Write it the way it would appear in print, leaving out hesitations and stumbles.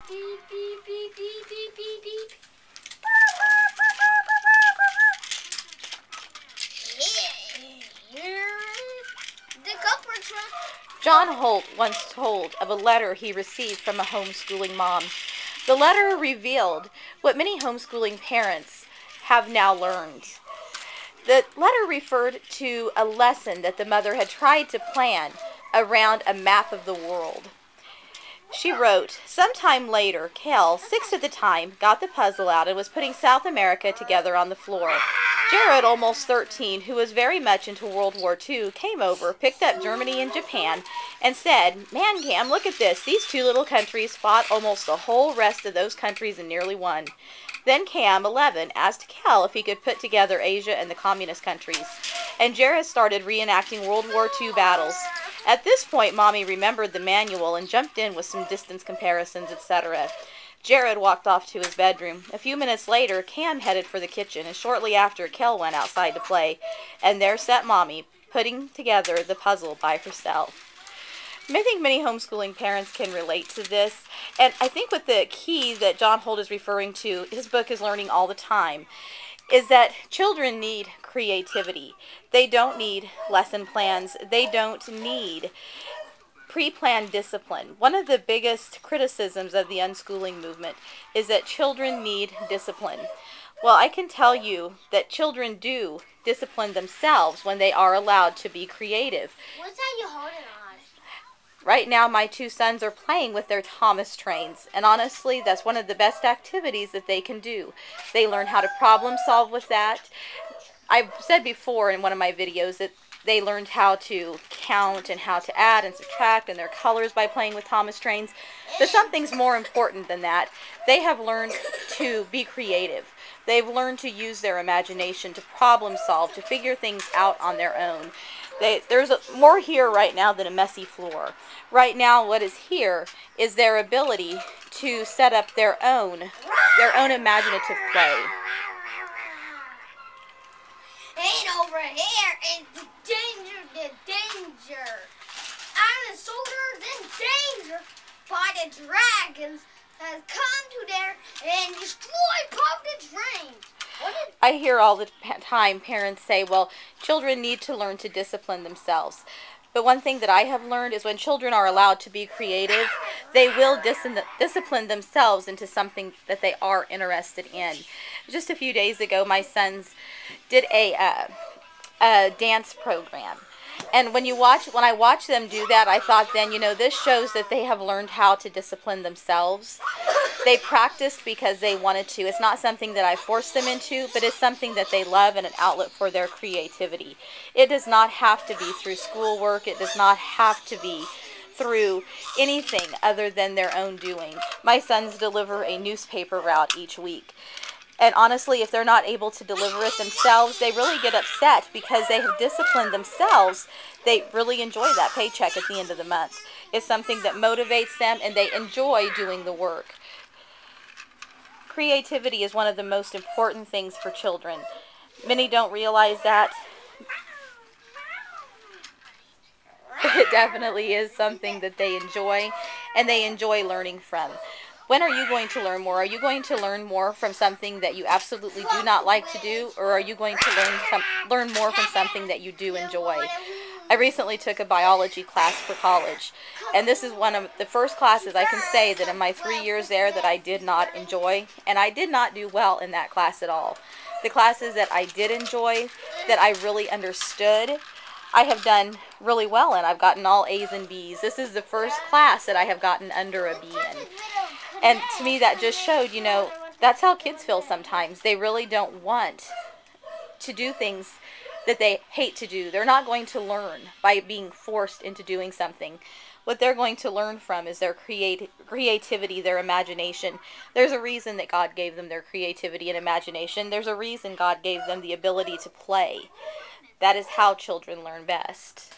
Beep, beep, beep, beep, beep, beep, beep. The copper truck. John Holt once told of a letter he received from a homeschooling mom. The letter revealed what many homeschooling parents have now learned. The letter referred to a lesson that the mother had tried to plan around a map of the world. She wrote, "Sometime later, Kel, 6 at the time, got the puzzle out and was putting South America together on the floor. Jared, almost 13, who was very much into World War II, came over, picked up Germany and Japan, and said, 'Man, Cam, look at this. These two little countries fought almost the whole rest of those countries and nearly won.' Then Cam, 11, asked Kel if he could put together Asia and the communist countries, and Jared started reenacting World War II battles. At this point, Mommy remembered the manual and jumped in with some distance comparisons, etc. Jared walked off to his bedroom. A few minutes later, Cam headed for the kitchen, and shortly after, Kel went outside to play, and there sat Mommy, putting together the puzzle by herself." I think many homeschooling parents can relate to this, and I think what the key that John Holt is referring to, his book is Learning All the Time, is that children need creativity. They don't need lesson plans. They don't need pre-planned discipline. One of the biggest criticisms of the unschooling movement is that children need discipline. Well, I can tell you that children do discipline themselves when they are allowed to be creative. What's that you holding on? Right now, my 2 sons are playing with their Thomas trains, and honestly, that's one of the best activities that they can do. They learn how to problem solve with that. I've said before in one of my videos that they learned how to count and how to add and subtract and their colors by playing with Thomas trains. But something's more important than that. They have learned to be creative. They've learned to use their imagination to problem solve, to figure things out on their own. There's more here right now than a messy floor. Right now, what is here is their ability to set up their own imaginative play. And over here is the danger. Dinosaurs in danger by the dragons has come to there and destroyed part of the train. I hear all the time parents say, well, children need to learn to discipline themselves. But one thing that I have learned is when children are allowed to be creative, they will discipline themselves into something that they are interested in. Just a few days ago, my sons did a dance program. And when I watch them do that, I thought then, this shows that they have learned how to discipline themselves. They practiced because they wanted to. It's not something that I forced them into, but it's something that they love and an outlet for their creativity. It does not have to be through schoolwork. It does not have to be through anything other than their own doing. My sons deliver a newspaper route each week. And honestly, if they're not able to deliver it themselves, they really get upset because they have disciplined themselves. They really enjoy that paycheck at the end of the month. It's something that motivates them, and they enjoy doing the work. Creativity is one of the most important things for children. Many don't realize that, but it definitely is something that they enjoy, and they enjoy learning from. When are you going to learn more? Are you going to learn more from something that you absolutely do not like to do, or are you going to learn more from something that you do enjoy? I recently took a biology class for college, and this is one of the first classes I can say that in my 3 years there that I did not enjoy, and I did not do well in that class at all. The classes that I did enjoy, that I really understood, I have done really well in. I've gotten all A's and B's. This is the first class that I have gotten under a B in. And to me, that just showed, that's how kids feel sometimes. They really don't want to do things that they hate to do. They're not going to learn by being forced into doing something. What they're going to learn from is their creativity, their imagination. There's a reason that God gave them their creativity and imagination. There's a reason God gave them the ability to play. That is how children learn best.